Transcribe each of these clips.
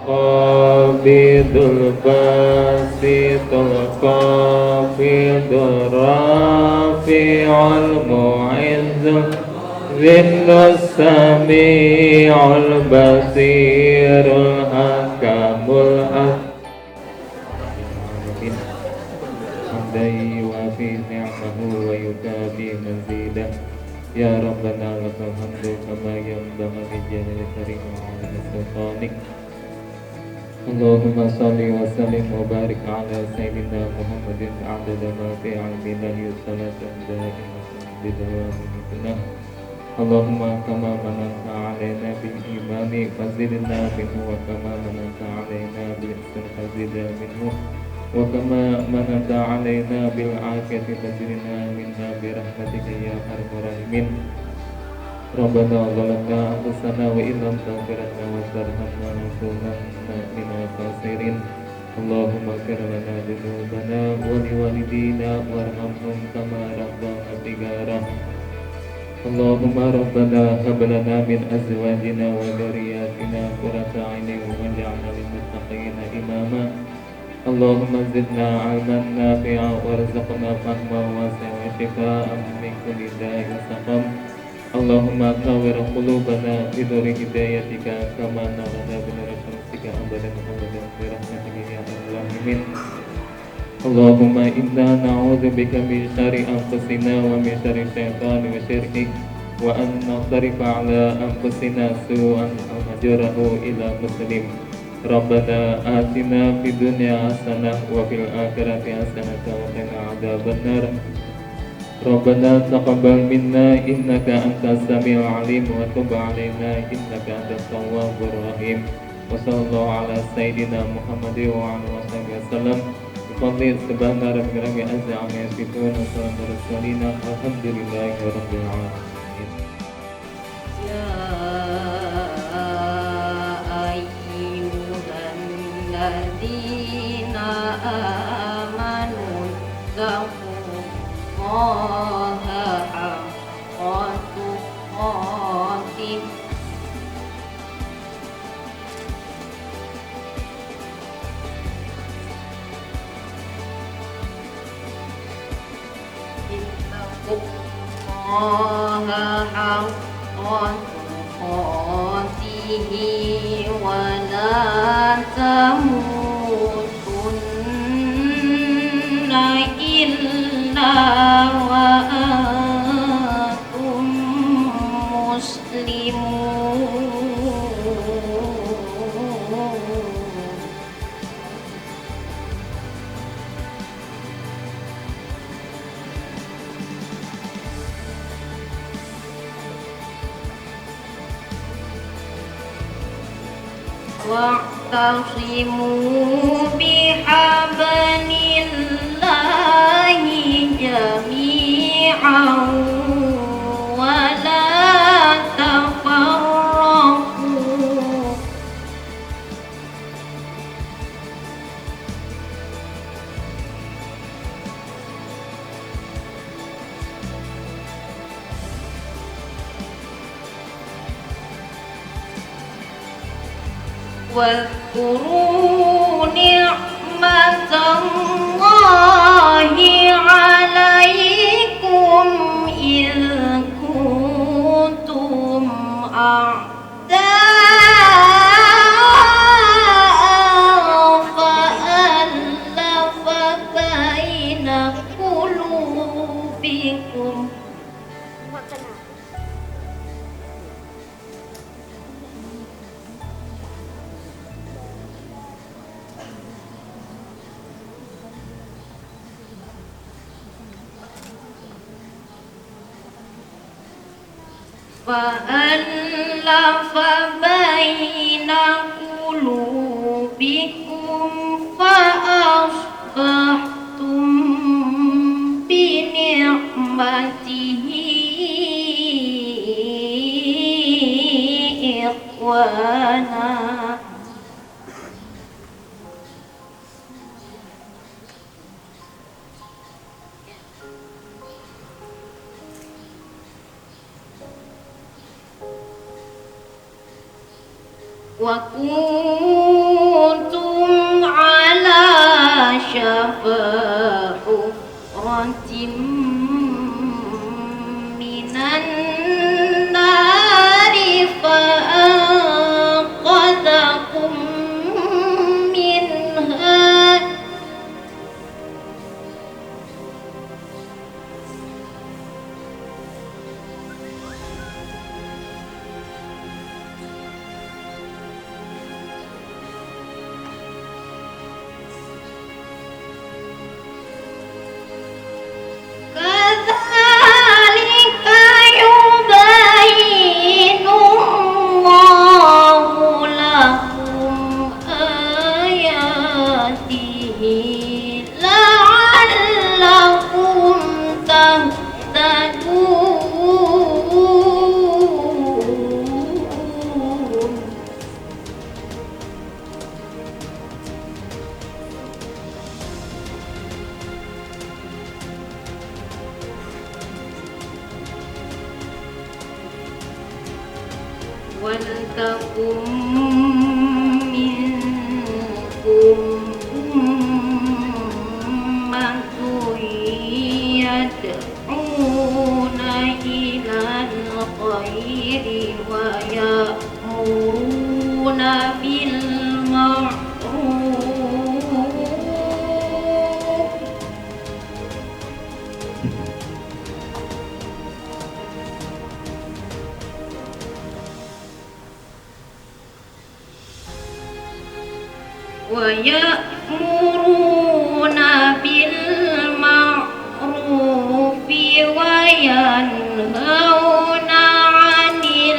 qabidul basitul qabidul rafi'ul mu'izzul Zillus sami'ul basirul hakamul hamdai wa fi ni'mahu wa yukabi mazidah Ya Rabbana lakal hamdu kama yanbaghi li jalali karima wa ala sultanik Allahumma salli wa sallim wa barik ala sayyidina Muhammadin adada ma fi ilmillahi salatan da'imatan bidawamina Allahumma kama mananta alaina bil imani fazidna minhu wa kama mananta alaina bil ihsan fazidna minhu wa kama mananta alaina bil afiyati fazidna minna bi rahmatika ya arhamar rahimin Rabbana zalamna anfusana wa illam taghfir lana wa tarhamna lanakunanna minal khasirin Allahumma ighfir lana dhunubana wa liwalidina warhamhum kama rabbana shighara Allahumma rabbana hab lana min azwajina wa dhurriyyatina qurrata a'yunin waj'alna lil muttaqina imama Allahumma zidna 'ilman nafi'a warzuqna fahman wasi'an wa shifaa'an min kulli daa'in wa saqam Allahumma nawwir qulubana bi nuri hidayatika kama nawwarna bi nuri syamsika abadan abadan bi rahmatika ya arhamar rahimin Allahumma inna na'udzubika min syarri anfusina wa min syarri syaitani wa syirki wa an nasrifa ala anfusina su'an aw najrahu ila muslim Rabbana atina fid dunya hasanah wa fil akhirati hasanah wa qina adzabannar Rabbana taqabbal minna innaka antas samiul alim wa tub alaina innaka antat tawwabur rahim wa sallallahu ala sayyidina Muhammadin wa ala alihi wasallam Fadli subhana rabbika azza amma yasifun wa salamun alal mursalin walhamdulillahi rabbil alamin Ya ayyuhan ladzina amanu taqullaha haqqa tuqatih Allah haqqa tuqatih wa la tamutunna illa wa antum muslimun wa'tasimu bihablillahi jami'an wa la tafarraqu واذكروا نعمة الله عليكم إذ كنتم أعداء فألف بين قلوبكم فألف بين قلوبكم فأصبحتم بنعمته إخوانا وكنتم شفا حفرة من النار فأنقذكم منها كذلك يبين الله لكم آياته لعلكم تهتدون ولتكن منكم أمة يدعون إلى الخير ويأمرون بالمعروف ويأمرون بالمعروف وينهون عن المنكر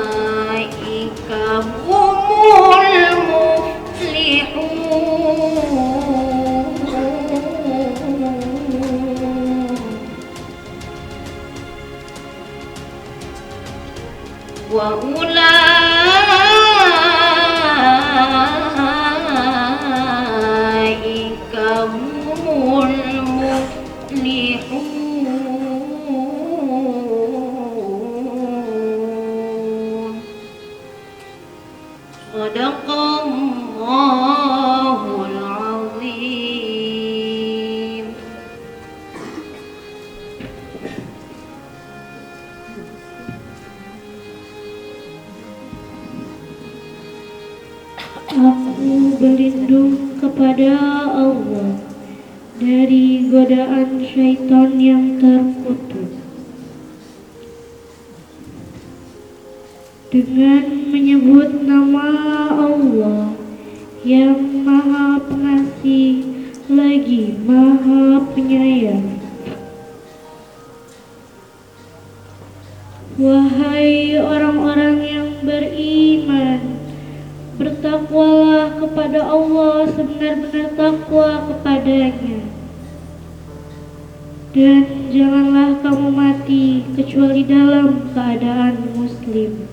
وأولئك هم المفلحون وأولئك هم المفلحون صدق الله العظيم. Aku berlindung kepada Allah dari godaan syaitan yang terkutuk. Dengan menyebut nama Allah yang Maha Pengasih lagi Maha Penyayang. Wahai orang-orang yang beriman, bertakwalah kepada Allah sebenar-benar takwa kepadanya. Dan janganlah kamu mati kecuali dalam keadaan muslim.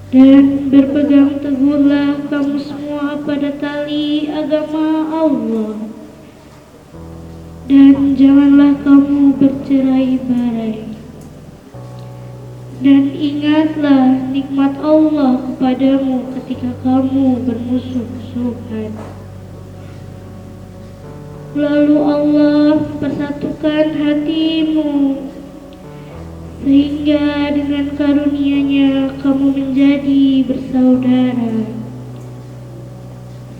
Dan berpegang teguhlah kamu semua pada tali agama Allah. Dan janganlah kamu bercerai-berai. Dan ingatlah nikmat Allah kepadamu ketika kamu bermusuh-musuhan. Lalu Allah persatukan hatimu, sehingga dengan karunia-Nya kamu menjadi bersaudara.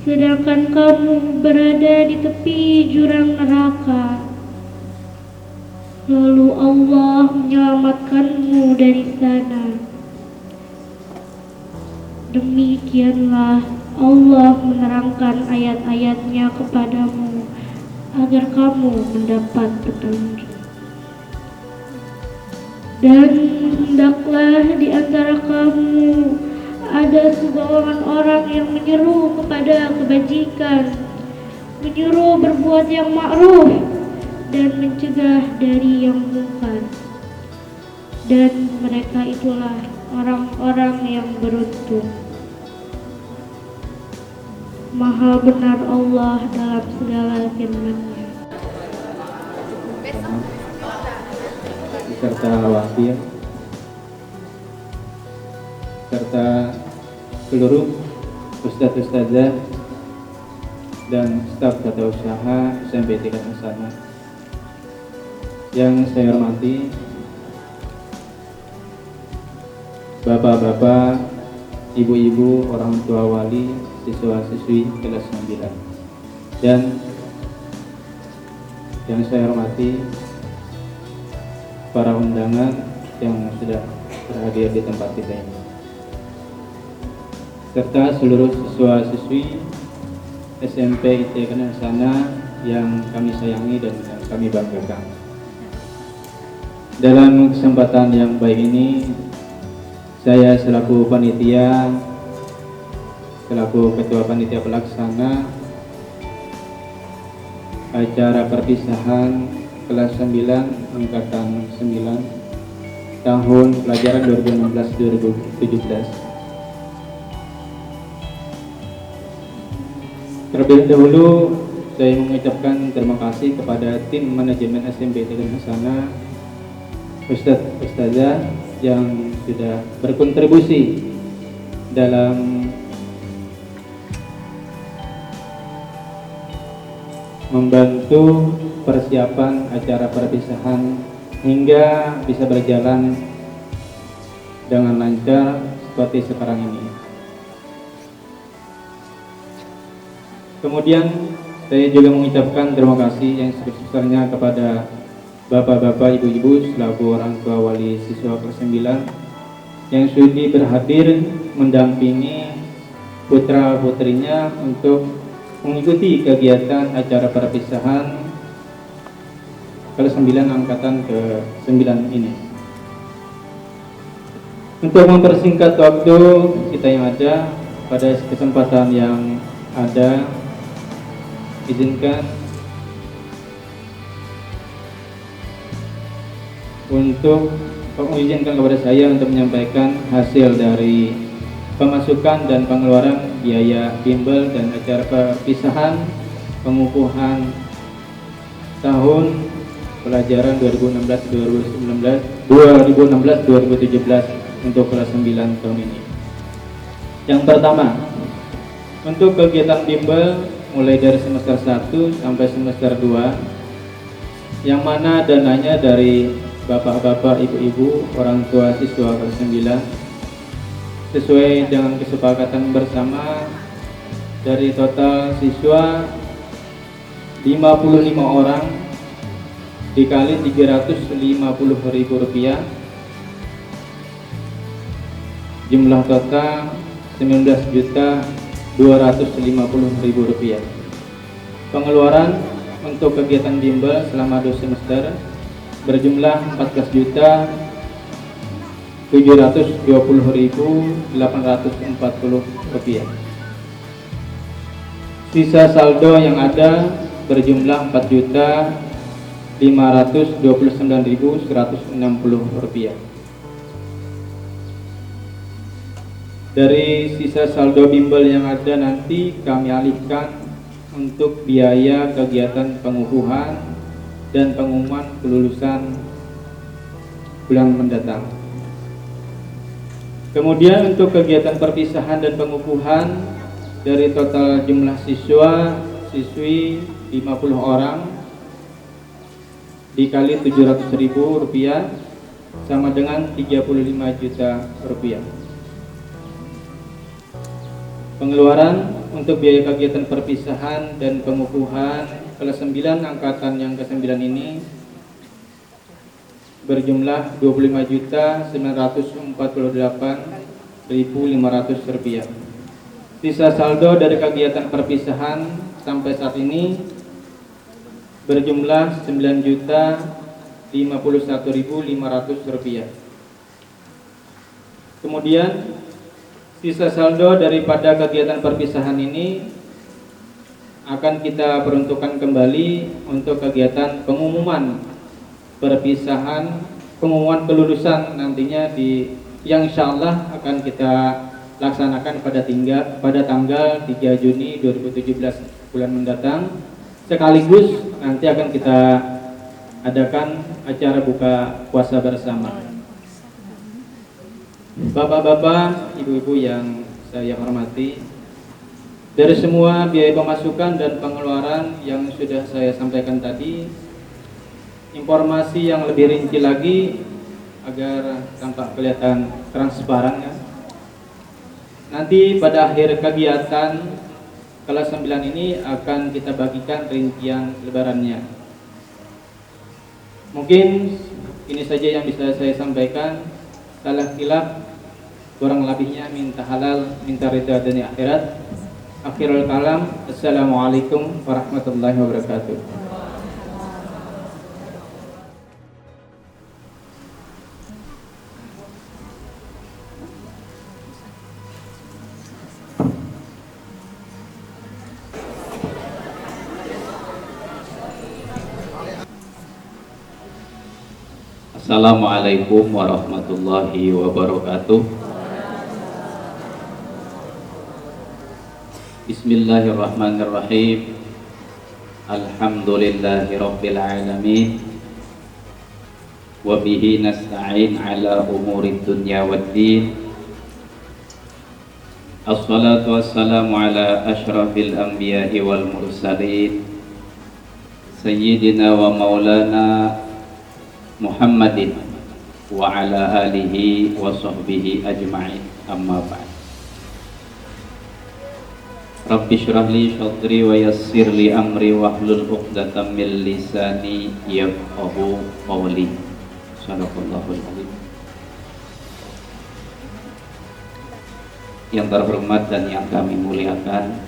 Sedangkan kamu berada di tepi jurang neraka. Lalu Allah menyelamatkanmu dari sana. Demikianlah Allah menerangkan ayat-ayat-Nya kepadamu agar kamu mendapat petunjuk. Dan hendaklah di antara kamu ada segolongan orang yang menyeru kepada kebajikan, menyuruh berbuat yang ma'ruf dan mencegah dari yang mungkar. dan mereka itulah orang-orang yang beruntung. Maha benar Allah dalam segala firman-Nya. Serta wakil serta seluruh ustadz-ustadzah dan staf tata usaha SMP tingkat Hasanah yang saya hormati, bapak-bapak, ibu-ibu, orang tua wali, siswa-siswi kelas 9, dan yang saya hormati para undangan yang sudah berhadir di tempat kita ini, serta seluruh siswa-siswi SMP ITK Hasanah yang kami sayangi dan yang kami banggakan. Dalam kesempatan yang baik ini, saya selaku panitia, selaku ketua panitia pelaksana acara perpisahan kelas 9 angkatan 9 tahun pelajaran 2016-2017. Terlebih dahulu saya mengucapkan terima kasih kepada tim manajemen SMP ITK Hasanah, Ustadz-Ustadzah yang sudah berkontribusi dalam membantu persiapan acara perpisahan hingga bisa berjalan dengan lancar seperti sekarang ini. Kemudian saya juga mengucapkan terima kasih yang sebesar-besarnya kepada bapak-bapak, ibu-ibu selaku orang tua wali siswa kelas 9 yang sudi berhadir mendampingi putra-putrinya untuk mengikuti kegiatan acara perpisahan kelas 9 angkatan ke-9 ini. Untuk mempersingkat waktu kita yang ada pada kesempatan yang ada, izinkan kepada saya untuk menyampaikan hasil dari pemasukan dan pengeluaran biaya bimbel dan acara perpisahan pengukuhan tahun pelajaran 2016-2017 untuk kelas 9 tahun ini. Yang pertama, untuk kegiatan bimbel mulai dari semester 1 sampai semester 2, yang mana dananya dari bapak-bapak, ibu-ibu, orang tua siswa kelas 9 sesuai dengan kesepakatan bersama dari total siswa 55 orang dikali Rp350.000, jumlah total Rp19.250.000. Pengeluaran untuk kegiatan bimbel selama 2 semester berjumlah Rp14.720.840. Sisa saldo yang ada berjumlah Rp4.529.160. Dari sisa saldo bimbel yang ada nanti kami alihkan untuk biaya kegiatan pengukuhan dan pengumuman kelulusan bulan mendatang. Kemudian untuk kegiatan perpisahan dan pengukuhan dari total jumlah siswi 50 orang dikali Rp700.000 sama dengan Rp35 juta. Pengeluaran untuk biaya kegiatan perpisahan dan pengukuhan kelas 9 angkatan yang ke-9 ini berjumlah Rp25.948.500. Sisa saldo dari kegiatan perpisahan sampai saat ini berjumlah Rp9.051.500. Kemudian sisa saldo daripada kegiatan perpisahan ini akan kita peruntukkan kembali untuk kegiatan pengumuman perpisahan pengumuman kelulusan nantinya yang insya Allah akan kita laksanakan pada tanggal 3 Juni 2017 bulan mendatang. Sekaligus nanti akan kita adakan acara buka puasa bersama. Bapak-bapak, ibu-ibu yang saya hormati, dari semua biaya pemasukan dan pengeluaran yang sudah saya sampaikan tadi, informasi yang lebih rinci lagi agar tampak kelihatan transparan ya. Nanti pada akhir kegiatan kelas 9 ini akan kita bagikan rincian lebarannya. Mungkin ini saja yang bisa saya sampaikan. Salah khilaf kurang lebihnya minta halal, minta ridha dunia akhirat. Akhirul kalam, assalamualaikum warahmatullahi wabarakatuh. Assalamualaikum warahmatullahi wabarakatuh. Bismillahirrahmanirrahim. Alhamdulillahi rabbil alamin. Wa bihi nasta'in ala umurid dunya waddin. Assalatu wassalamu ala ashrafil anbiya'i wal mursalin Sayyidina wa maulana Muhammadin wa ala alihi wa sahbihi ajma'in, amma ba'd. Rabbi shrah li sadri wa yassir li amri wahlul 'uqdatam min lisani yafqahu qawli. Shadaqallahul azim. Yang terhormat dan yang kami muliakan,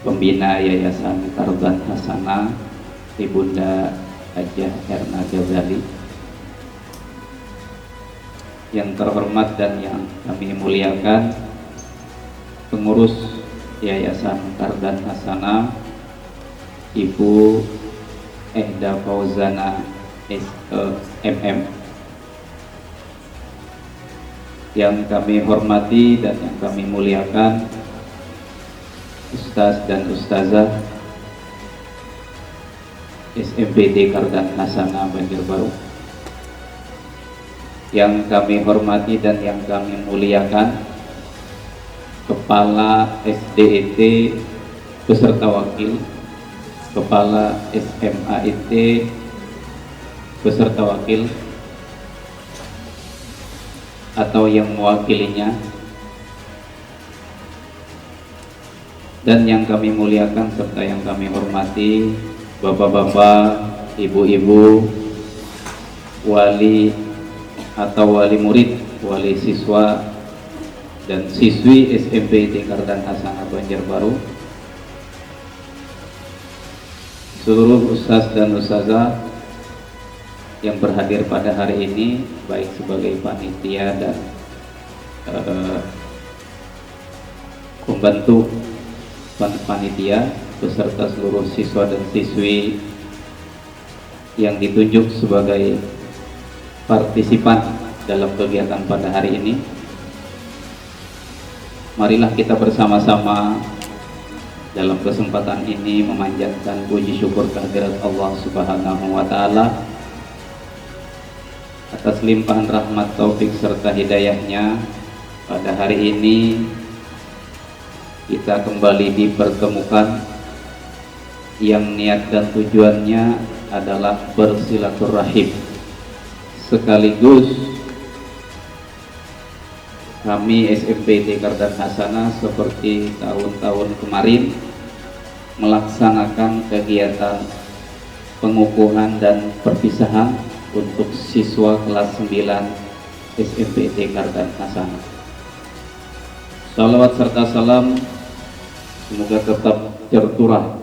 Pembina Yayasan Qardan Hasanah Ibunda Hajah Erna Ghazali, yang terhormat dan yang kami muliakan pengurus Yayasan Qardan Hasanah Ibu Ehda Fauzana MM, yang kami hormati dan yang kami muliakan Ustaz dan Ustazah SMPT Qardan Hasanah Banjarbaru, yang kami hormati dan yang kami muliakan Kepala SDET beserta wakil, Kepala SMAIT beserta wakil atau yang mewakilinya, dan yang kami muliakan serta yang kami hormati bapak-bapak, ibu-ibu, wali atau wali murid, wali siswa dan siswi SMPT Qardan Hasanah Banjarbaru, seluruh ustaz dan ustazah yang berhadir pada hari ini, baik sebagai panitia dan pembantu panitia beserta seluruh siswa dan siswi yang ditunjuk sebagai partisipan dalam kegiatan pada hari ini. Marilah kita bersama-sama dalam kesempatan ini memanjatkan puji syukur kehadirat Allah Subhanahu wa taala atas limpahan rahmat, taufik serta hidayahnya. Pada hari ini kita kembali dipertemukan yang niat dan tujuannya adalah bersilaturahim, sekaligus kami SMPT Qardan Hasanah seperti tahun-tahun kemarin melaksanakan kegiatan pengukuhan dan perpisahan untuk siswa kelas 9 SMPT Qardan Hasanah. Salawat serta salam semoga tetap tercurah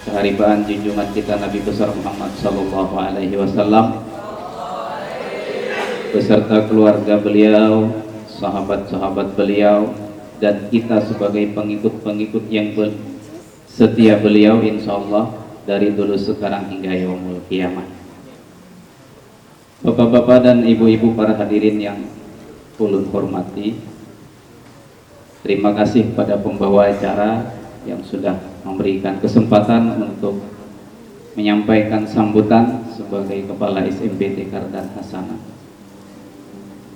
keharibaan junjungan kita Nabi besar Muhammad sallallahu alaihi wasallam beserta keluarga beliau, sahabat-sahabat beliau, dan kita sebagai pengikut-pengikut yang setia beliau insyaallah dari dulu sekarang hingga yaumul kiamat. Bapak-bapak dan ibu-ibu para hadirin yang ulun hormati, terima kasih kepada pembawa acara yang sudah memberikan kesempatan untuk menyampaikan sambutan sebagai Kepala SMPT Kardan Hasanah.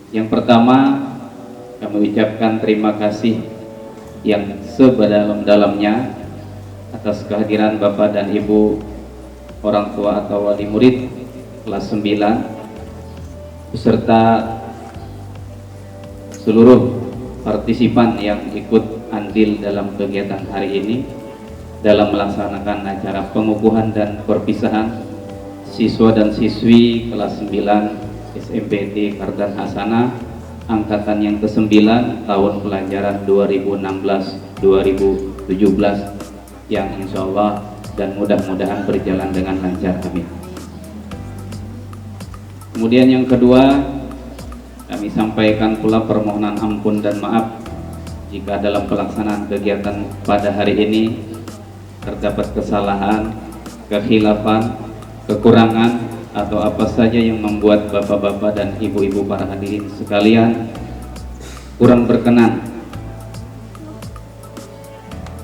Yang pertama, kami ucapkan terima kasih yang sedalam-dalamnya atas kehadiran Bapak dan Ibu orang tua atau wali murid kelas 9 beserta seluruh partisipan yang ikut andil dalam kegiatan hari ini dalam melaksanakan acara pengukuhan dan perpisahan siswa dan siswi kelas 9 SMPT Kardan Hasanah angkatan yang ke-9 tahun pelajaran 2016-2017 yang insya Allah dan mudah-mudahan berjalan dengan lancar, amin. Kemudian yang kedua, kami sampaikan pula permohonan ampun dan maaf jika dalam pelaksanaan kegiatan pada hari ini terdapat kesalahan, kekhilafan, kekurangan atau apa saja yang membuat bapak-bapak dan ibu-ibu para hadirin sekalian kurang berkenan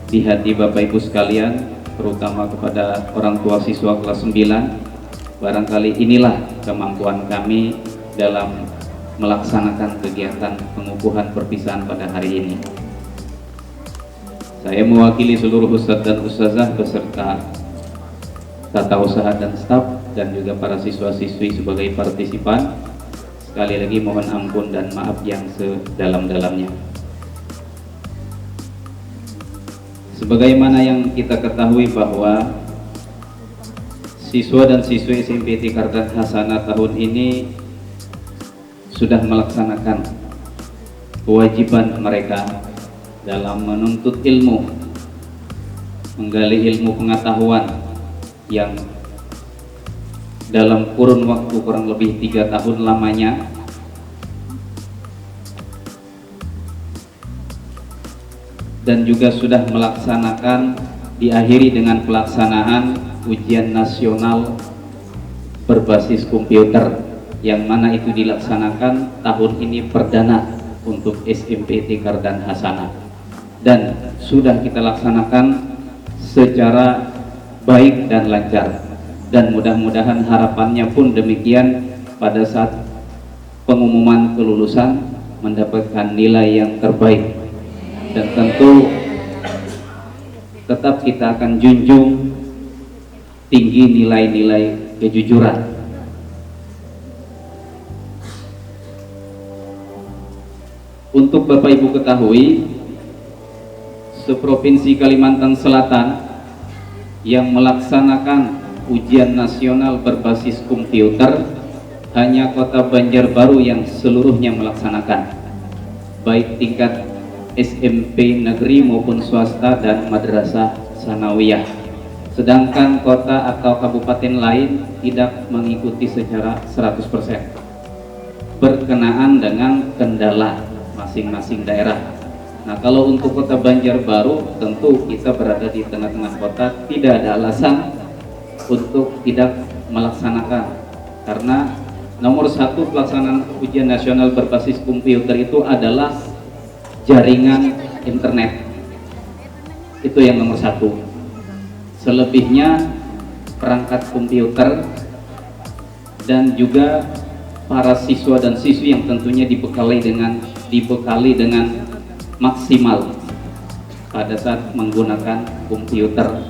di hati bapak ibu sekalian, terutama kepada orang tua siswa kelas 9. Barangkali inilah kemampuan kami dalam melaksanakan kegiatan pengukuhan perpisahan pada hari ini. Saya mewakili seluruh ustadz dan ustazah beserta tata usaha dan staf dan juga para siswa-siswi sebagai partisipan. Sekali lagi mohon ampun dan maaf yang sedalam-dalamnya. Sebagaimana yang kita ketahui bahwa siswa dan siswi SMPT Kardan Hasanah tahun ini sudah melaksanakan kewajiban mereka dalam menuntut ilmu, menggali ilmu pengetahuan yang dalam kurun waktu kurang lebih 3 tahun lamanya, dan juga sudah melaksanakan, diakhiri dengan pelaksanaan ujian nasional berbasis komputer yang mana itu dilaksanakan tahun ini perdana untuk SMPT Kardan Hasanah dan sudah kita laksanakan secara baik dan lancar, dan mudah-mudahan harapannya pun demikian pada saat pengumuman kelulusan mendapatkan nilai yang terbaik. Dan tentu tetap kita akan junjung tinggi nilai-nilai kejujuran. Untuk Bapak Ibu ketahui, seprovinsi Kalimantan Selatan yang melaksanakan ujian nasional berbasis komputer hanya Kota Banjarbaru yang seluruhnya melaksanakan, baik tingkat SMP negeri maupun swasta dan madrasah sanawiyah. Sedangkan kota atau kabupaten lain tidak mengikuti secara 100% berkenaan dengan kendala masing-masing daerah. Nah, kalau untuk Kota Banjarbaru tentu kita berada di tengah-tengah kota, tidak ada alasan untuk tidak melaksanakan, karena nomor 1 pelaksanaan ujian nasional berbasis komputer itu adalah jaringan internet. Itu yang nomor 1. Selebihnya perangkat komputer dan juga para siswa dan siswi yang tentunya dibekali dengan maksimal pada saat menggunakan komputer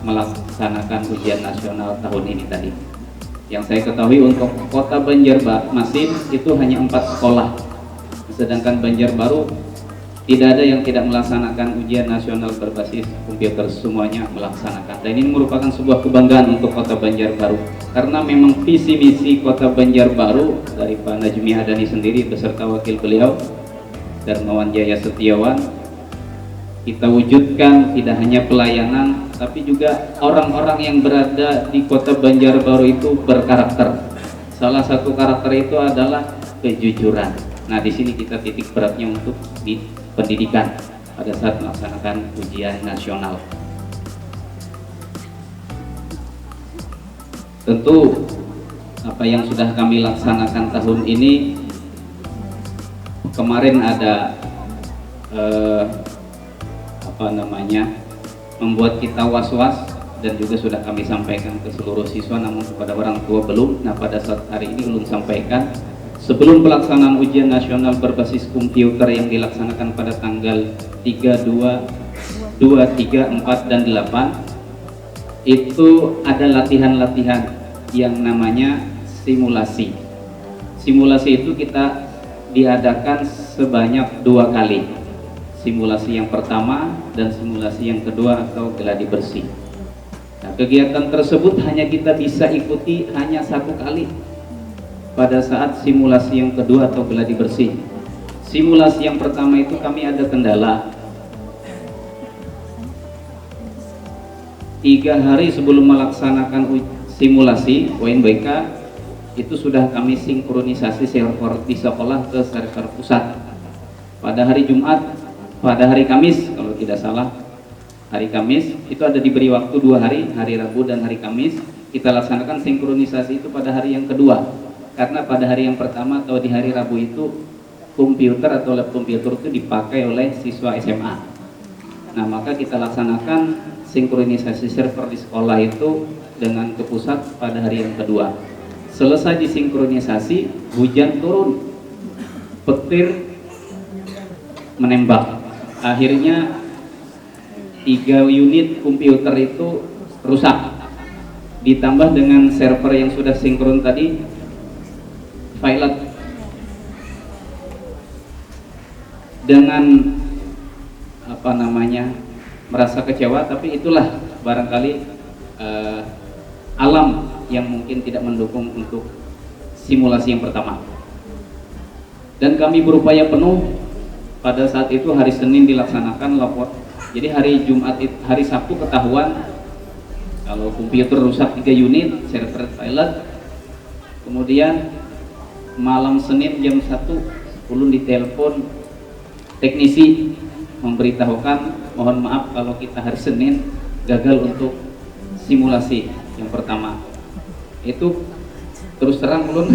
melaksanakan ujian nasional tahun ini tadi. Yang saya ketahui untuk Kota Banjarmasin itu hanya 4 sekolah, sedangkan Banjarbaru tidak ada yang tidak melaksanakan ujian nasional berbasis komputer, semuanya melaksanakan. Dan ini merupakan sebuah kebanggaan untuk Kota Banjarbaru, karena memang visi misi Kota Banjarbaru dari Pak Najmi Hadani sendiri beserta wakil beliau Darmawan Jaya Setiawan, kita wujudkan tidak hanya pelayanan tapi juga orang-orang yang berada di Kota Banjarbaru itu berkarakter. Salah satu karakter itu adalah kejujuran. Nah, di sini kita titik beratnya untuk di pendidikan pada saat melaksanakan ujian nasional. Tentu apa yang sudah kami laksanakan tahun ini. Kemarin ada membuat kita was-was, dan juga sudah kami sampaikan ke seluruh siswa, namun kepada orang tua belum. Nah, pada saat hari ini ulun sampaikan, sebelum pelaksanaan ujian nasional berbasis komputer yang dilaksanakan pada tanggal 3, 2, 3, 4, dan 8, itu ada latihan-latihan yang namanya simulasi. Simulasi itu kita diadakan sebanyak 2 kali. Simulasi yang pertama dan simulasi yang kedua atau gladi bersih. Nah, kegiatan tersebut hanya kita bisa ikuti hanya 1 kali pada saat simulasi yang kedua atau gladi bersih. Simulasi yang pertama itu kami ada kendala. 3 hari sebelum melaksanakan simulasi UNBK itu sudah kami sinkronisasi server di sekolah ke server pusat. Pada hari Jumat, pada hari Kamis kalau tidak salah, hari Kamis itu ada diberi waktu 2 hari, hari Rabu dan hari Kamis. Kita laksanakan sinkronisasi itu pada hari yang kedua, karena pada hari yang pertama atau di hari Rabu itu komputer atau lab komputer itu dipakai oleh siswa SMA. Nah, maka kita laksanakan sinkronisasi server di sekolah itu dengan ke pusat pada hari yang kedua. Selesai disinkronisasi, hujan turun, petir menembak. Akhirnya 3 unit komputer itu rusak. Ditambah dengan server yang sudah sinkron tadi, pilot dengan merasa kecewa, tapi itulah barangkali alam yang mungkin tidak mendukung untuk simulasi yang pertama. Dan kami berupaya penuh. Pada saat itu hari Senin dilaksanakan lapor. Jadi hari Jumat, hari Sabtu ketahuan kalau komputer rusak 3 unit server pilot. Kemudian malam Senin jam 1 ulun ditelepon teknisi memberitahukan mohon maaf kalau kita hari Senin gagal untuk simulasi yang pertama. Itu terus terang ulun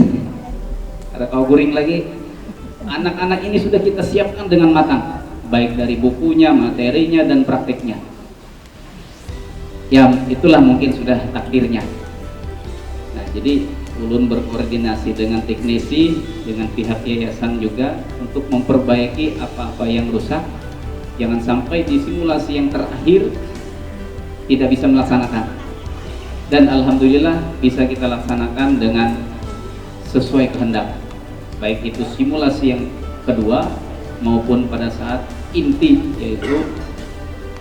ada kau guring lagi. Anak-anak ini sudah kita siapkan dengan matang, baik dari bukunya, materinya, dan prakteknya. Ya, itulah mungkin sudah takdirnya. Nah, jadi ulun berkoordinasi dengan teknisi, dengan pihak yayasan juga untuk memperbaiki apa-apa yang rusak. Jangan sampai di simulasi yang terakhir tidak bisa melaksanakan. Dan alhamdulillah bisa kita laksanakan dengan sesuai kehendak. Baik itu simulasi yang kedua maupun pada saat inti, yaitu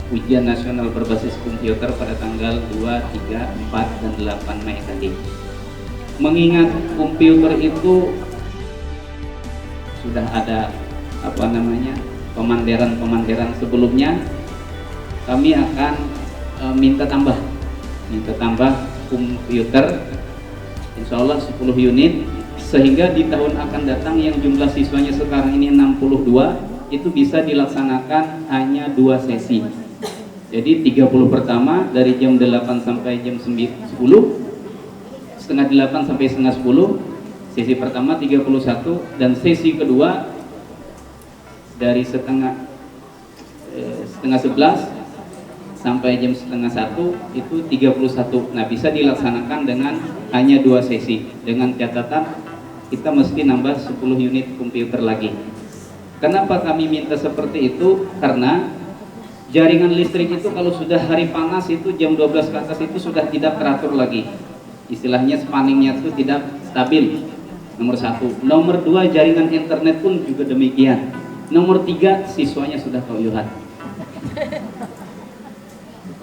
ujian nasional berbasis komputer pada tanggal 2, 3, 4, dan 8 Mei tadi. Mengingat komputer itu sudah ada pemanderan sebelumnya, kami akan minta tambah komputer, insya Allah 10 unit, sehingga di tahun akan datang yang jumlah siswanya sekarang ini 62 itu bisa dilaksanakan hanya 2 sesi. Jadi 30 pertama dari jam 8 sampai jam 10, setengah 8 sampai setengah 10, sesi pertama 31, dan sesi kedua dari setengah 11 sampai jam setengah 1 itu 31. Nah, bisa dilaksanakan dengan hanya 2 sesi, dengan catatan kita mesti nambah 10 unit komputer lagi. Kenapa kami minta seperti itu? Karena jaringan listrik itu kalau sudah hari panas itu jam 12 ke atas itu sudah tidak teratur lagi. Istilahnya spanningnya itu tidak stabil. Nomor 1. Nomor 2, jaringan internet pun juga demikian. Nomor 3, siswanya sudah keuyuhan.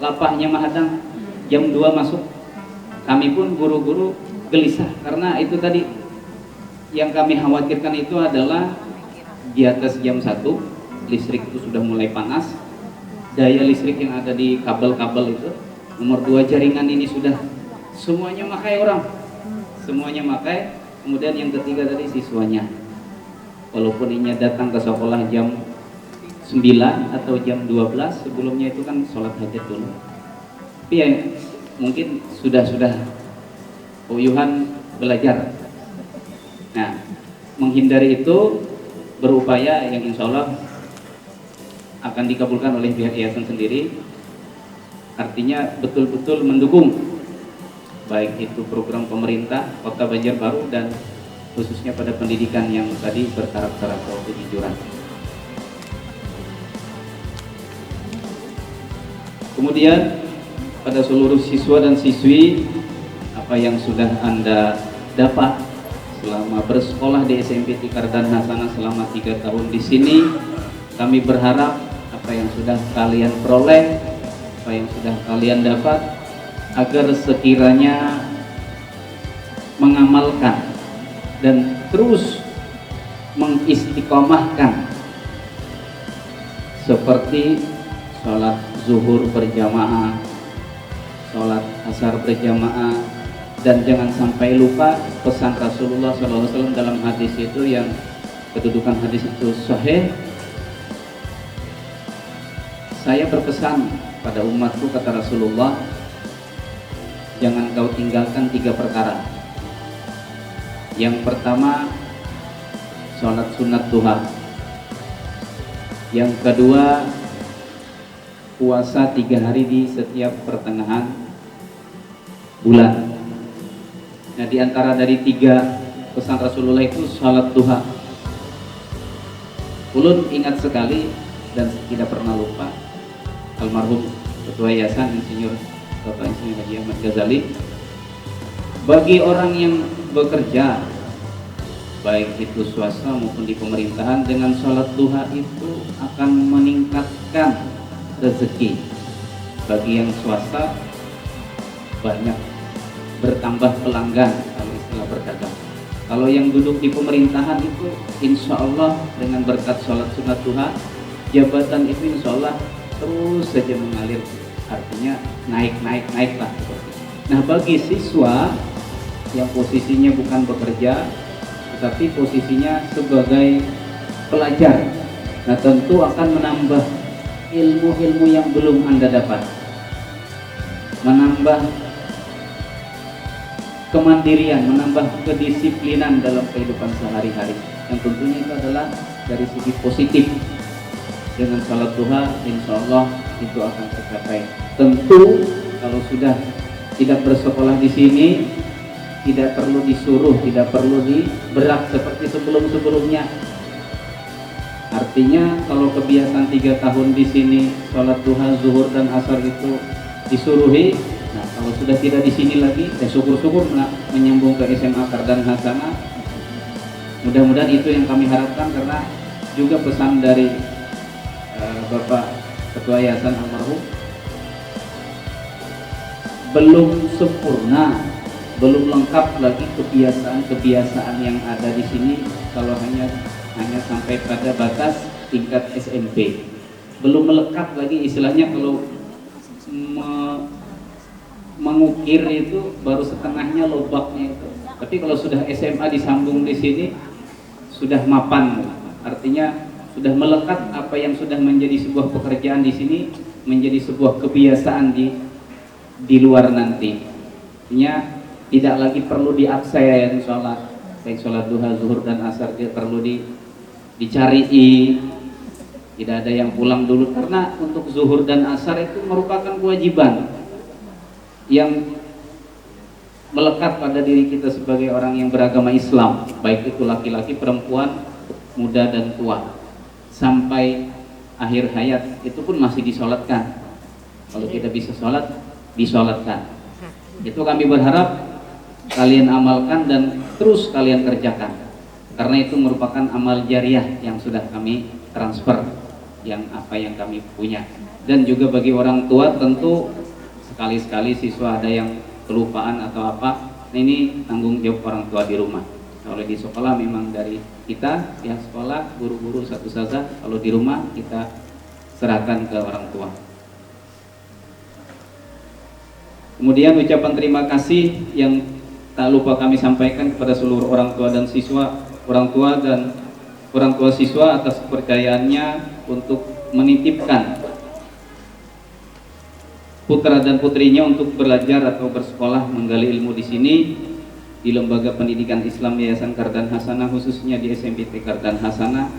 Lapahnya mahadang, jam 2 masuk. Kami pun guru-guru gelisah karena itu tadi yang kami khawatirkan itu adalah di atas jam 1 listrik itu sudah mulai panas, daya listrik yang ada di kabel-kabel itu. Nomor 2, jaringan ini sudah semuanya makai orang, semuanya makai. Kemudian yang ketiga tadi siswanya, walaupun ini datang ke sekolah jam 9 atau jam 12, sebelumnya itu kan sholat hajat dulu, tapi ya mungkin sudah uyuhan belajar. Nah, menghindari itu berupaya yang insya Allah akan dikabulkan oleh pihak yayasan sendiri. Artinya betul-betul mendukung baik itu program pemerintah Kota Banjarbaru dan khususnya pada pendidikan yang tadi berkarakter atau kejujuran. Kemudian pada seluruh siswa dan siswi, apa yang sudah Anda dapat selama bersekolah di SMP Tikar dan Hasanah selama 3 tahun di sini, kami berharap apa yang sudah kalian peroleh, apa yang sudah kalian dapat, agar sekiranya mengamalkan dan terus mengistiqomahkan seperti sholat zuhur berjamaah, sholat asar berjamaah, dan jangan sampai lupa pesan Rasulullah SAW dalam hadis itu yang kedudukan hadis itu sahih. Saya berpesan pada umatku, kata Rasulullah, jangan kau tinggalkan 3 perkara. Yang pertama, sholat sunat duha. Yang kedua, puasa 3 hari di setiap pertengahan bulan. Nah, di antara dari 3 pesan Rasulullah itu sholat duha. Ulun ingat sekali dan tidak pernah lupa almarhum Ketua Yayasan Insinyur Bapak Insinyur Haji Ahmad Ghazali, bagi orang yang bekerja baik itu swasta maupun di pemerintahan, dengan sholat duha itu akan meningkatkan rezeki. Bagi yang swasta banyak bertambah pelanggan kalau istilah berdagang. Kalau yang duduk di pemerintahan itu insya Allah dengan berkat sholat sunat duha, jabatan itu insya Allah terus saja mengalir, artinya naik lah seperti. Nah, bagi siswa yang posisinya bukan bekerja tetapi posisinya sebagai pelajar, nah tentu akan menambah ilmu-ilmu yang belum Anda dapat, menambah kemandirian, menambah kedisiplinan dalam kehidupan sehari-hari, yang tentunya itu adalah dari segi positif. Dengan salat duha insya Allah itu akan tercapai. Tentu kalau sudah tidak bersekolah di sini, tidak perlu disuruh, tidak perlu diberat seperti sebelum-sebelumnya. Artinya kalau kebiasaan 3 tahun di sini sholat duha, zuhur dan asar itu disuruhi, nah kalau sudah tidak di sini lagi, ya syukur-syukur menyambung ke SMA Kardan Hasanah. Mudah-mudahan itu yang kami harapkan, karena juga pesan dari Bapak Ketua Yayasan almarhum, belum sempurna, belum lengkap lagi kebiasaan-kebiasaan yang ada di sini kalau hanya sampai pada batas tingkat SMP. Belum melekat lagi istilahnya, kalau mengukir itu baru setengahnya lobaknya itu. Tapi kalau sudah SMA disambung di sini sudah mapan, artinya sudah melekat apa yang sudah menjadi sebuah pekerjaan di sini menjadi sebuah kebiasaan di luar nanti. Artinya tidak lagi perlu diaksain sholat, baik sholat duha, zuhur dan asar, dia perlu dicari, tidak ada yang pulang dulu, karena untuk zuhur dan asar itu merupakan kewajiban yang melekat pada diri kita sebagai orang yang beragama Islam, baik itu laki-laki, perempuan, muda dan tua, sampai akhir hayat itu pun masih disolatkan. Kalau kita bisa sholat, disolatkan. Itu kami berharap kalian amalkan dan terus kalian kerjakan, karena itu merupakan amal jariah yang sudah kami transfer, yang apa yang kami punya. Dan juga bagi orang tua, tentu sekali-sekali siswa ada yang kelupaan atau apa, nah ini tanggung jawab orang tua di rumah. Kalau di sekolah memang dari kita, pihak sekolah, guru-guru satu saja. Kalau di rumah kita serahkan ke orang tua. Kemudian ucapan terima kasih yang tak lupa kami sampaikan kepada seluruh orang tua dan siswa, orang tua siswa atas kepercayaannya untuk menitipkan putra dan putrinya untuk belajar atau bersekolah menggali ilmu di sini. di Lembaga Pendidikan Islam Yayasan Kardan Hasanah, khususnya di SMPT Kardan Hasanah.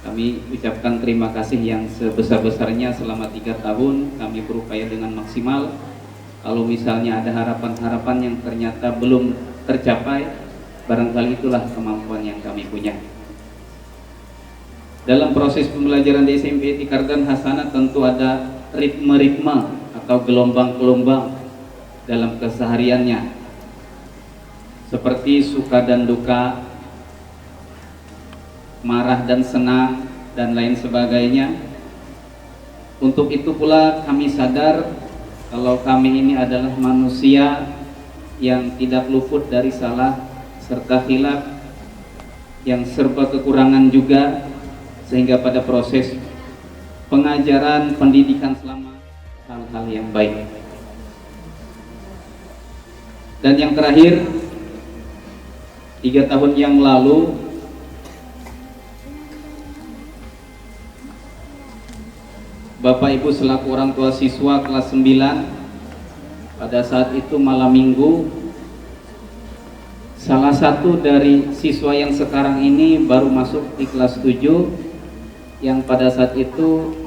Kami ucapkan terima kasih yang sebesar-besarnya. Selama 3 tahun kami berupaya dengan maksimal. Kalau misalnya ada harapan-harapan yang ternyata belum tercapai, barangkali itulah kemampuan yang kami punya. Dalam proses pembelajaran di SMPT Kardan Hasanah tentu ada ritme-ritme atau gelombang-gelombang dalam kesehariannya, seperti suka dan duka, marah dan senang, dan lain sebagainya. Untuk itu pula kami sadar kalau kami ini adalah manusia yang tidak luput dari salah serta khilaf, yang serba kekurangan juga, sehingga pada proses pengajaran pendidikan selama hal-hal yang baik. Dan yang terakhir, 3 tahun yang lalu Bapak Ibu selaku orang tua siswa kelas 9, pada saat itu malam minggu, salah satu dari siswa yang sekarang ini baru masuk di kelas 7, yang pada saat itu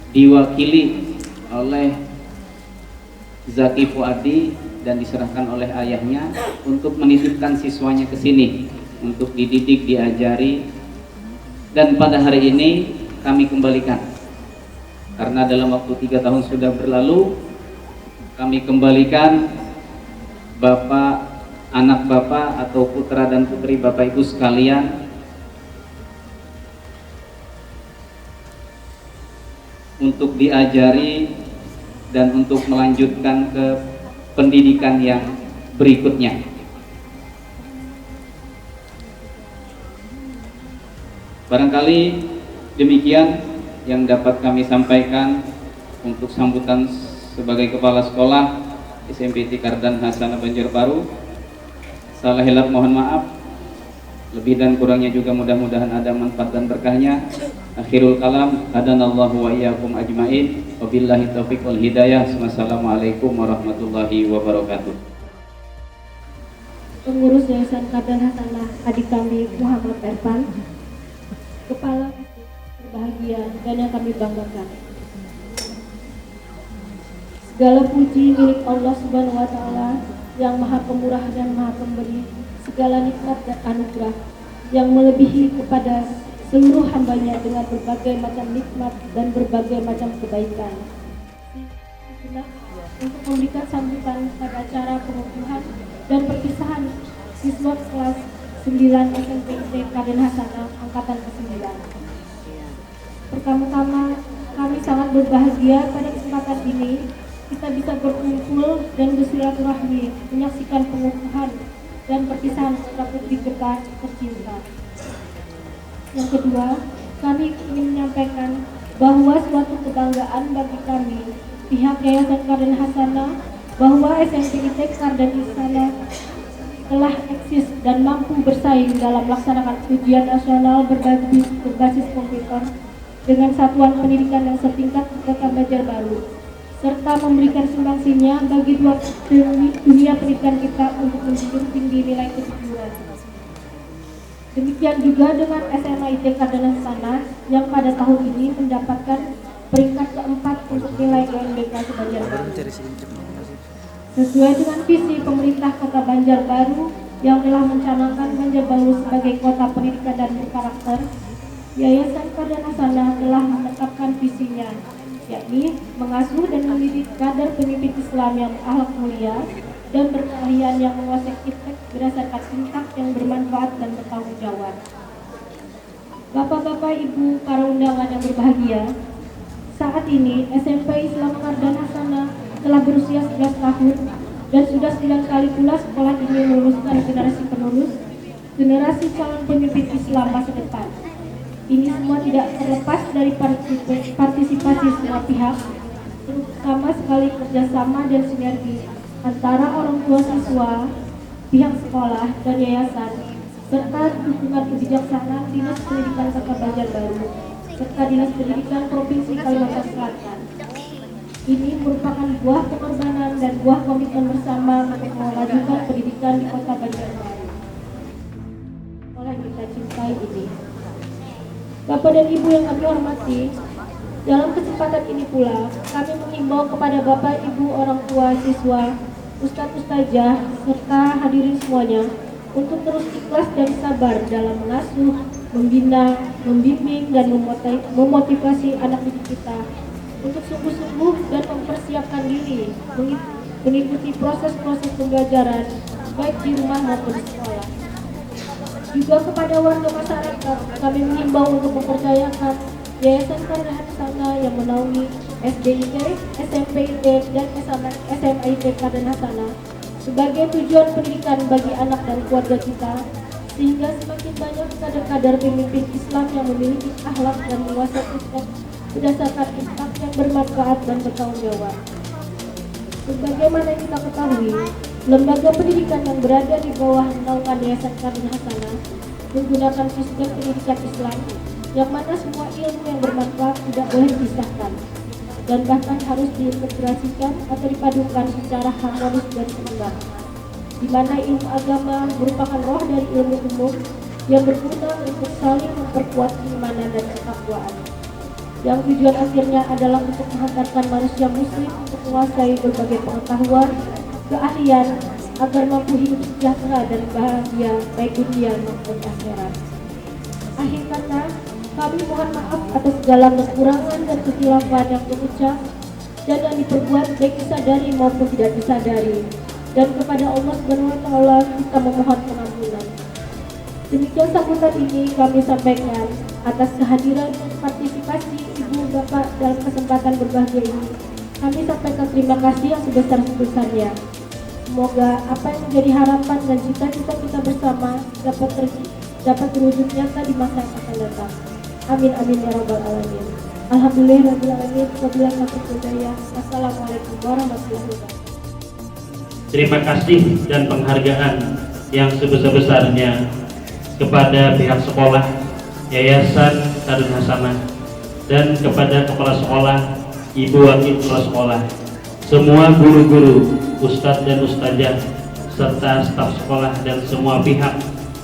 diwakili oleh Zaki Fuadi dan diserahkan oleh ayahnya untuk menitipkan siswanya ke sini untuk dididik, diajari, dan pada hari ini kami kembalikan. Karena dalam waktu 3 tahun sudah berlalu, kami kembalikan anak bapak atau putra dan putri Bapak Ibu sekalian untuk diajari dan untuk melanjutkan ke pendidikan yang berikutnya. Barangkali demikian yang dapat kami sampaikan untuk sambutan sebagai Kepala Sekolah SMPT Kardan Hasanah Banjarbaru. Salah hilaf mohon maaf, lebih dan kurangnya juga mudah-mudahan ada manfaat dan berkahnya. Akhirul kalam, hadanallahu wa iyyakum ajmain. Wabillahi taufiq wal hidayah. Wassalamualaikum warahmatullahi wabarakatuh. Pengurus Yayasan Kardan Hasanah adik kami Muhammad Ervan, Kepala berbahagia dan yang kami banggakan. Segala puji milik Allah Subhanahu wa Ta'ala yang Maha Pemurah dan Maha Pemberi segala nikmat dan anugerah, yang melebihi kepada seluruh hambanya dengan berbagai macam nikmat dan berbagai macam kebaikan. Untuk memberikan sambutan pada acara pengukuhan dan perpisahan siswa kelas 9 SMPT Kardan Hasanah angkatan ke-9. Pertama-tama kami sangat berbahagia pada kesempatan ini kita bisa berkumpul dan bersilaturahmi menyaksikan pengukuhan dan perpisahan putra putri kita tercinta. Yang kedua, kami ingin menyampaikan bahwa suatu kebanggaan bagi kami pihak Yayasan Kardan Hasanah bahwa SMPT Kardan Hasanah telah eksis dan mampu bersaing dalam melaksanakan ujian nasional berbasis komputer dengan satuan pendidikan yang setingkat di Kota Banjarbaru, serta memberikan sumbangsinya bagi dunia pendidikan kita untuk menjunjung tinggi nilai kejujuran. Demikian juga dengan SMA IT Kardan Hasanah yang pada tahun ini mendapatkan peringkat keempat untuk nilai UNBK Banjarbaru. Sesuai dengan visi pemerintah Kota Banjarbaru yang telah mencanangkan Banjarbaru sebagai kota pendidikan dan berkarakter, Yayasan Kardan Hasanah telah menetapkan visinya, yakni mengasuh dan mendidik kader pemimpin Islam yang akhlak mulia dan berkeahlian yang menguasai iptek berdasarkan intak yang bermanfaat dan bertanggung jawab. Bapak-bapak, ibu, para undangan yang berbahagia, saat ini SMP Islam Kardan Hasanah telah berusia 11 tahun dan sudah 9 kali pula sekolah ini meluluskan generasi penerus, generasi calon pemimpin Islam masa depan. Ini semua tidak terlepas dari partisipasi semua pihak, terutama sekali kerjasama dan sinergi antara orang tua siswa, pihak sekolah, dan yayasan, serta dukungan kebijaksanaan Dinas Pendidikan Kota Banjarbaru, serta Dinas Pendidikan Provinsi Kalimantan Selatan. ini merupakan buah pengorbanan dan buah komitmen bersama untuk memajukan pendidikan di Kota Banjarbaru. Oleh kita cintai ini. Bapak dan Ibu yang kami hormati, dalam kesempatan ini pula kami mengimbau kepada Bapak, Ibu, orang tua, siswa, Ustadz Ustazah, serta hadirin semuanya untuk terus ikhlas dan sabar dalam mengasuh, membina, membimbing, dan memotivasi anak didik kita untuk sungguh-sungguh dan mempersiapkan diri mengikuti proses-proses pembelajaran baik di rumah maupun di sekolah. Juga kepada warga masyarakat kami mengimbau untuk mempercayakan Yayasan Karunia Hasanah yang menaungi SDIT, SMPIT, dan SMIT Karunia Hasanah sebagai tujuan pendidikan bagi anak dan keluarga kita, sehingga semakin banyak kader-kader pemimpin Islam yang memiliki akhlak dan menguasai Islam berdasarkan infak yang bermanfaat dan bertanggung jawab. Sebagaimana kita ketahui, lembaga pendidikan yang berada di bawah naungan Yayasan Karunia Hasanah menggunakan sistem pendidikan Islam yang mana semua ilmu yang bermanfaat tidak boleh dipisahkan dan bahkan harus diintegrasikan atau dipadukan secara harmonis dan seimbang, di mana ilmu agama merupakan roh dari ilmu umum yang berguna untuk saling memperkuat keimanan dan ketakwaan, yang tujuan akhirnya adalah untuk menghantarkan manusia muslim untuk menguasai berbagai pengetahuan, keahlian agar mampu hidup sejahtera dan bahagia baik dunia maupun akhirat. Akhir kata, kami mohon maaf atas segala kekurangan dan kehilafan yang terucap dan yang diperbuat baik disadari maupun tidak disadari, dan kepada Allah SWT kita memohon pengampunan. Demikian sambutan ini kami sampaikan atas kehadiran dan partisipasi Ibu Bapak dalam kesempatan berbahagia ini. Kami sampaikan terima kasih yang sebesar-besarnya. Semoga apa yang menjadi harapan dan cita-cita kita bersama dapat terwujud nyata di masa yang akan datang. Amin amin ya rabbal alamin. Alhamdulillahirabbil alamin. Wabillahi taufiq wal hidayah. Wassalamualaikum warahmatullahi wabarakatuh. Terima kasih dan penghargaan yang sebesar-besarnya kepada pihak sekolah, Yayasan Karunia Hasanah, dan kepada kepala sekolah, Ibu Wakil Kepala Sekolah, semua guru-guru, ustadz dan ustazah, serta staf sekolah dan semua pihak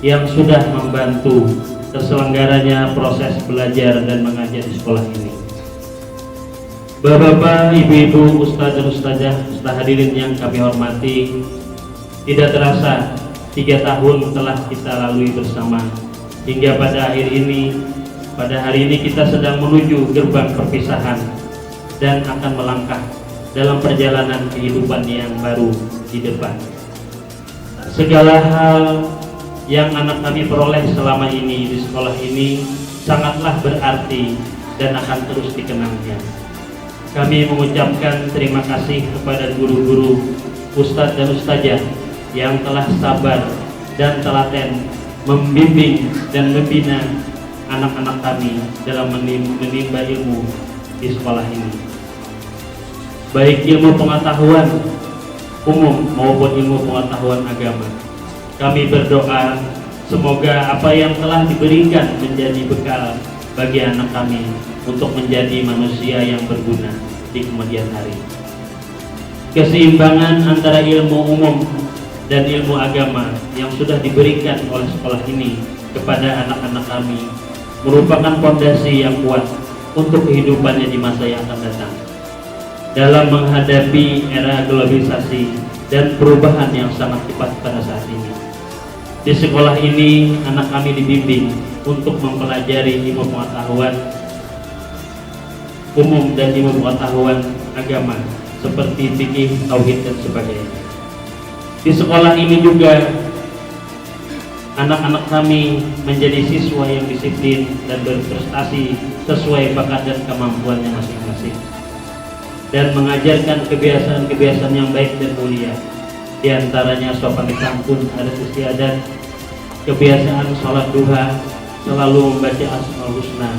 yang sudah membantu terselenggaranya proses belajar dan mengajar di sekolah ini. Bapak-bapak, ibu-ibu, ustadz dan ustazah, serta hadirin yang kami hormati, tidak terasa 3 tahun telah kita lalui bersama hingga pada hari ini kita sedang menuju gerbang perpisahan dan akan melangkah dalam perjalanan kehidupan yang baru di depan. Segala hal yang anak kami peroleh selama ini di sekolah ini sangatlah berarti dan akan terus dikenangnya. Kami mengucapkan terima kasih kepada guru-guru, ustadz dan ustazah yang telah sabar dan telaten membimbing dan membina anak-anak kami dalam menimba ilmu di sekolah ini, baik ilmu pengetahuan umum maupun ilmu pengetahuan agama. Kami berdoa semoga apa yang telah diberikan menjadi bekal bagi anak kami untuk menjadi manusia yang berguna di kemudian hari. Keseimbangan antara ilmu umum dan ilmu agama yang sudah diberikan oleh sekolah ini kepada anak-anak kami merupakan fondasi yang kuat untuk kehidupannya di masa yang akan datang dalam menghadapi era globalisasi dan perubahan yang sangat cepat pada saat ini. Di sekolah ini anak kami dibimbing untuk mempelajari ilmu pengetahuan umum dan ilmu pengetahuan agama seperti fikih, tauhid dan sebagainya. Di sekolah ini juga anak-anak kami menjadi siswa yang disiplin dan berprestasi sesuai bakat dan kemampuannya masing-masing, dan mengajarkan kebiasaan-kebiasaan yang baik dan mulia. Di antaranya sopan santun, adat istiadat, kebiasaan sholat duha, selalu membaca Asmaul Husna,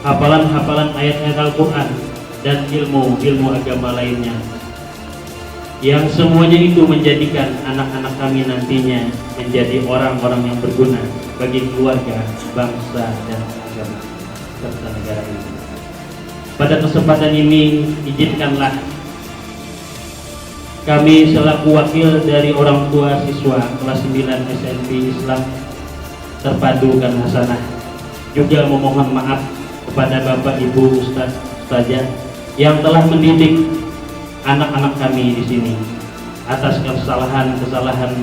hafalan-hafalan ayat-ayat Al-Quran, dan ilmu-ilmu agama lainnya, yang semuanya itu menjadikan anak-anak kami nantinya menjadi orang-orang yang berguna bagi keluarga, bangsa, dan agama serta negara ini. pada kesempatan ini izinkanlah kami selaku wakil dari orang tua siswa kelas 9 SMP Islam Terpadu dan Hasanah juga memohon maaf kepada Bapak Ibu Ustazah yang telah mendidik anak-anak kami di sini atas kesalahan-kesalahan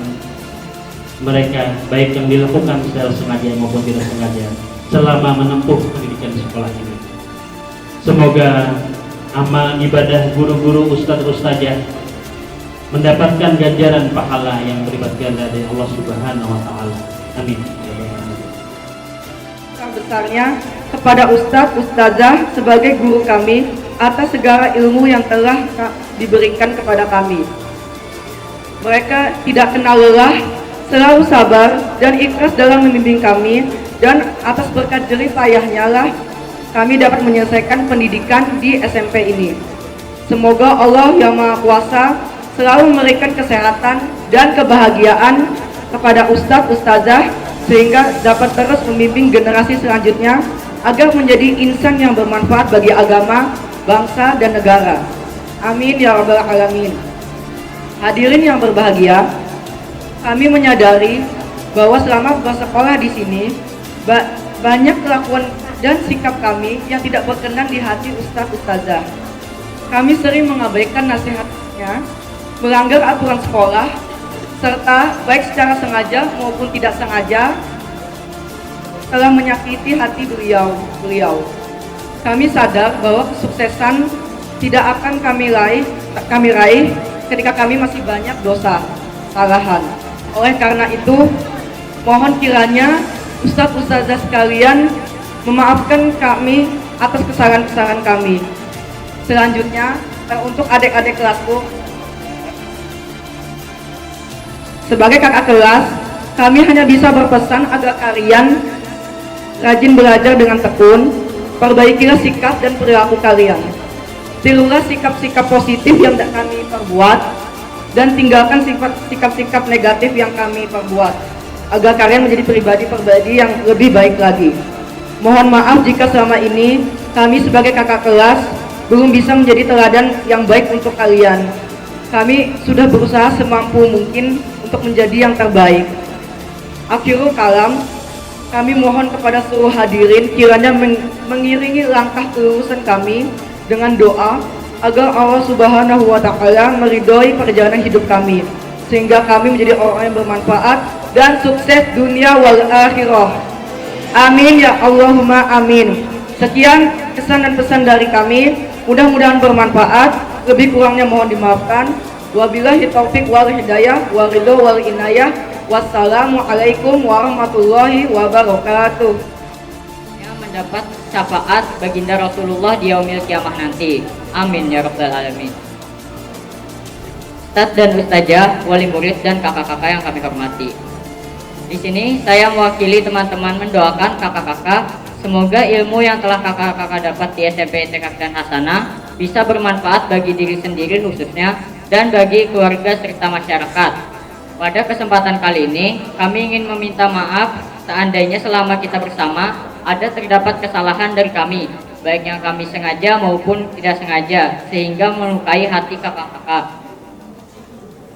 mereka baik yang dilakukan secara sengaja maupun tidak sengaja selama menempuh pendidikan sekolah ini. Semoga amal ibadah guru-guru ustadz-ustazah mendapatkan ganjaran pahala yang berlipat ganda dari Allah Subhanahu wa taala. Amin. Besarnya kepada Ustadz Ustazah sebagai guru kami atas segala ilmu yang telah diberikan kepada kami. Mereka tidak kenal lelah, selalu sabar dan ikhlas dalam membimbing kami, dan atas berkat jerih payahnya lah kami dapat menyelesaikan pendidikan di SMP ini. Semoga Allah yang Maha Kuasa selalu memberikan kesehatan dan kebahagiaan kepada Ustadz Ustazah sehingga dapat terus membimbing generasi selanjutnya agar menjadi insan yang bermanfaat bagi agama, bangsa, dan negara. Amin ya rabbal alamin. Hadirin yang berbahagia, kami menyadari bahwa selama bersekolah di sini banyak kelakuan dan sikap kami yang tidak berkenan di hati Ustadz Ustazah. Kami sering mengabaikan nasihatnya, melanggar aturan sekolah, serta baik secara sengaja maupun tidak sengaja telah menyakiti hati beliau. Kami sadar bahwa kesuksesan tidak akan kami raih ketika kami masih banyak dosa, kesalahan. Oleh karena itu, mohon kiranya Ustadz Ustazah sekalian memaafkan kami atas kesalahan-kesalahan kami. Selanjutnya, untuk adik-adik kelasku, sebagai kakak kelas, kami hanya bisa berpesan agar kalian rajin belajar dengan tekun, perbaikilah sikap dan perilaku kalian. Tirulah sikap-sikap positif yang kami perbuat, dan tinggalkan sikap-sikap negatif yang kami perbuat, agar kalian menjadi pribadi-pribadi yang lebih baik lagi. Mohon maaf jika selama ini kami sebagai kakak kelas belum bisa menjadi teladan yang baik untuk kalian. Kami sudah berusaha semampu mungkin untuk menjadi yang terbaik. Akhirul kalam, kami mohon kepada seluruh hadirin kiranya mengiringi langkah kelulusan kami dengan doa agar Allah Subhanahu wa taala meridhoi perjalanan hidup kami sehingga kami menjadi orang yang bermanfaat dan sukses dunia wal akhirah. Amin ya Allahumma amin. Sekian kesan dan pesan dari kami, mudah-mudahan bermanfaat. Lebih kurangnya mohon dimaafkan. Wabillahi taufik wal hidayah wal ridho wal inayah. Wassalamualaikum warahmatullahi wabarakatuh. Yang mendapat syafaat baginda Rasulullah di yaumil kiamah nanti. Amin ya rabbal alamin. Ustadz dan Ustazah, wali murid dan kakak-kakak yang kami hormati. Di sini saya mewakili teman-teman mendoakan kakak-kakak semoga ilmu yang telah kakak-kakak dapat di SMP TK dan Hasanah bisa bermanfaat bagi diri sendiri khususnya dan bagi keluarga serta masyarakat. Pada kesempatan kali ini kami ingin meminta maaf seandainya selama kita bersama ada terdapat kesalahan dari kami, baik yang kami sengaja maupun tidak sengaja sehingga melukai hati kakak-kakak.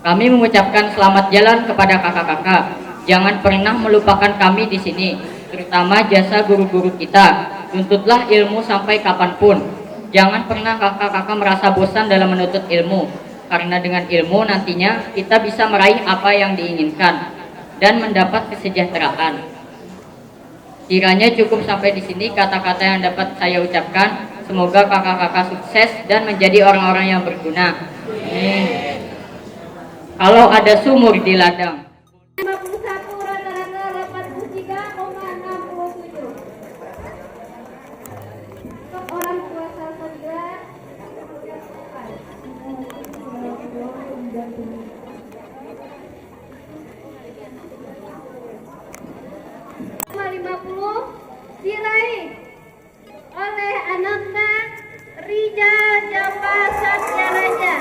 Kami mengucapkan selamat jalan kepada kakak-kakak. Jangan pernah melupakan kami di sini, terutama jasa guru-guru kita. Tuntutlah ilmu sampai kapanpun. Jangan pernah kakak-kakak merasa bosan dalam menuntut ilmu, karena dengan ilmu nantinya kita bisa meraih apa yang diinginkan dan mendapat kesejahteraan. Kiranya cukup sampai di sini kata-kata yang dapat saya ucapkan. Semoga kakak-kakak sukses dan menjadi orang-orang yang berguna. Amin. Kalau ada sumur di ladang. 51 rata-rata 83,67. Untuk orang tua Salsabila 50 diraih oleh anaknya Rijal Jawa Satya Raja.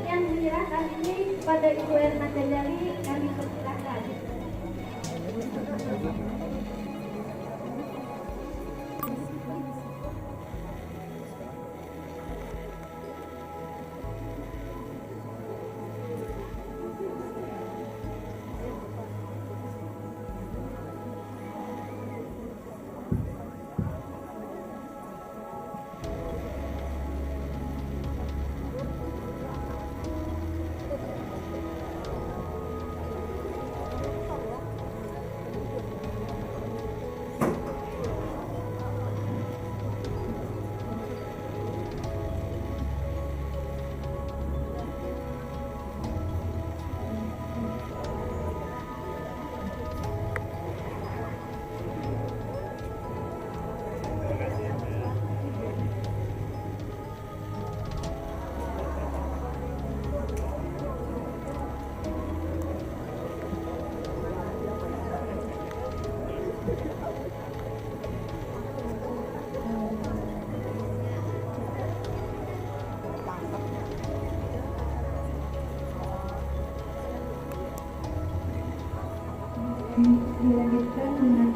yang menyerahkan ini kepada Ibu Erna Jajali, kami persilakan. Dilanjutkan dengan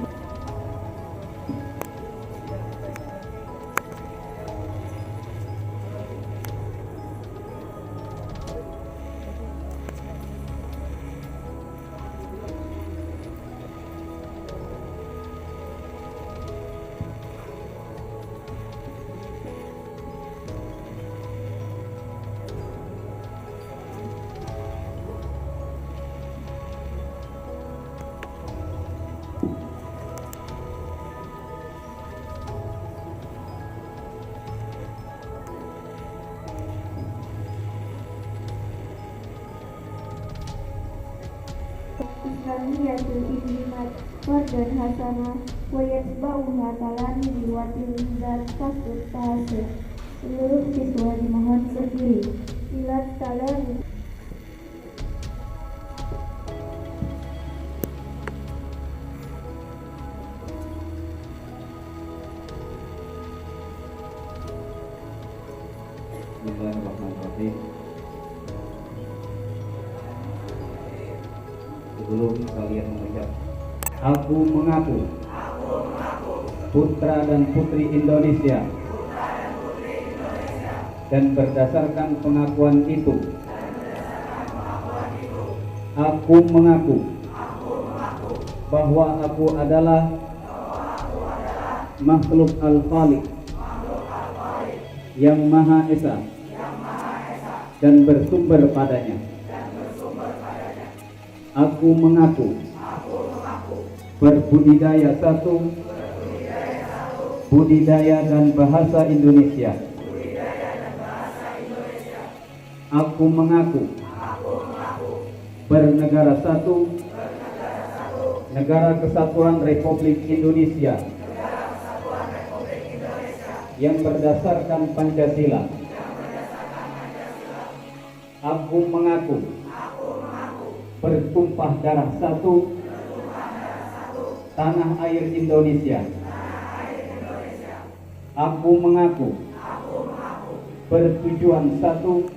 Islamiyatul Ibnimat Wardan Hasanah Wayatba'uha Talani Biwatil Zat Kasut Tahasir. Seluruh siswa dimohon berdiri. Ilat Talani. Bismillahirrahmanirrahim. Sebelum kalian mengucap, aku mengaku putra dan putri Indonesia, dan berdasarkan pengakuan itu, aku mengaku bahwa aku adalah makhluk Al-Khaliq yang Maha Esa dan bersumber padanya. Aku mengaku berbudidaya satu budidaya dan bahasa Indonesia. Aku mengaku bernegara satu Negara Kesatuan Republik Indonesia yang berdasarkan Pancasila. Aku mengaku bertumpah darah satu tanah air Indonesia. Aku mengaku bertujuan satu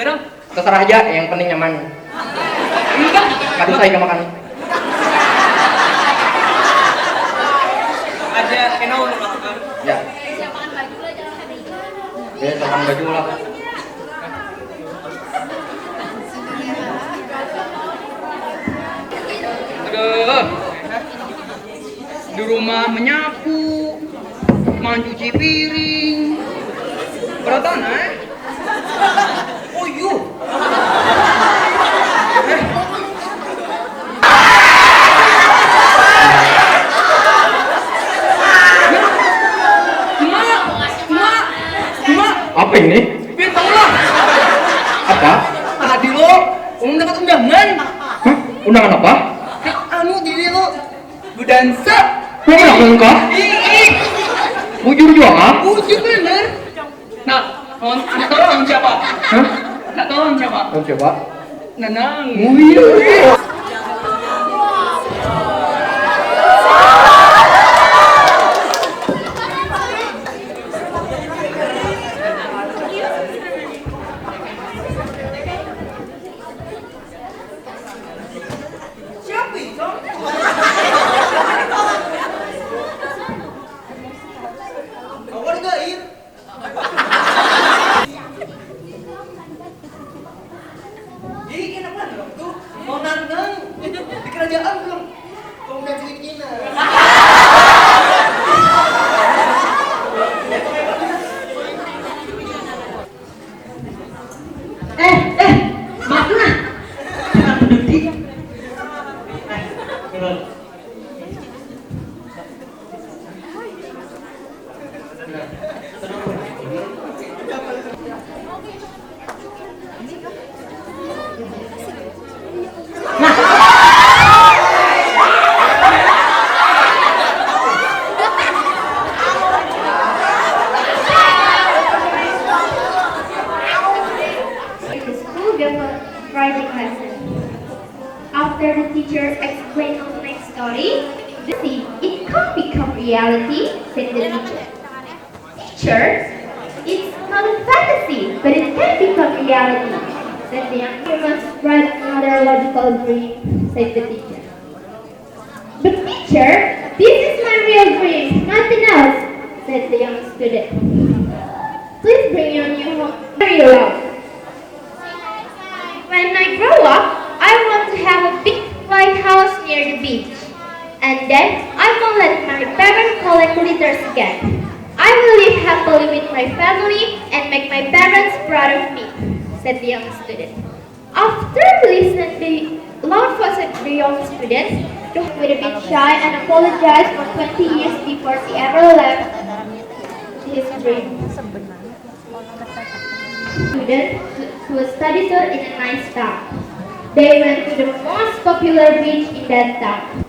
garam? Terserah aja, yang penting nyaman. Enggak. Nggak bisa ikan makan. Ada kenal makan. Ya. Ya, makan baju lah. Aduh. Di rumah menyapu, mencuci piring. Beratan, Oh, iya. Apa ini? Bintang lah. Apa? Tadi lo, dapat undangan. Hah? Undangan apa? Anu diri lo, berdansa. Mau undangan kah? Bujur juang ah? Bujur bener. Nah, ada tolong siapa? Hah? Nak tolong siapa? Mau coba? Nanang. Wih. Siapa itu? Awal gair. Jadi kenapa dong tuh mau nandang di kerajaan belum? Kau udah Filipina. Mana? Jangan berdiri. The school gave a writing lesson. After the teacher explained the next story, it can't become reality, said the teacher. Teacher, it's not a fantasy, but it can become reality, said the young. You must write another logical dream, said the teacher. But teacher, this is my real dream, nothing else, said the young student. Please bring your new home very loud. When I grow up, I want to have a big white house near the beach. And then I won't let my parents collect litters again. I will live happily with my family and make my parents proud of me, said the young student. After listening to loud voice of the young student, he would have been shy and apologized for 20 years before he ever left his dream. Student who studied in a nice town. They went to the most popular beach in that town.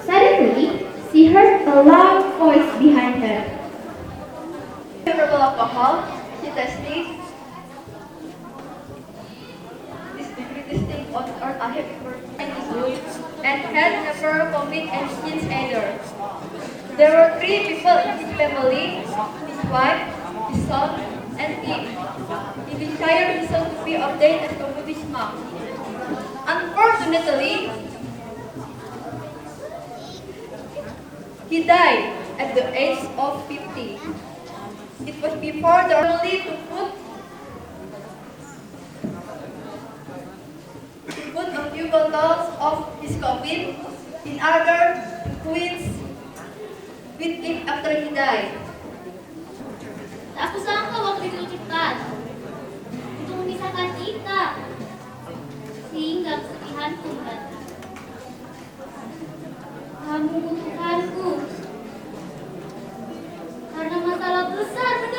Suddenly, she heard a loud voice behind her. Favorable alcohol, she tested. This thing on earth I have ever and had never commit any sins either. There were 3 people in his family, his wife, his son, and him. He desired his son to be ordained as a Buddhist monk. Unfortunately, he died at the age of 50. It was before the early to put a few bottles of his coffin in order to cleanse with him after he died. Aku sangka waktu itu cepat untuk memisahkan kita, sehingga kesedihanku mendatang. Kamu membutuhkanku karena masalah besar betul.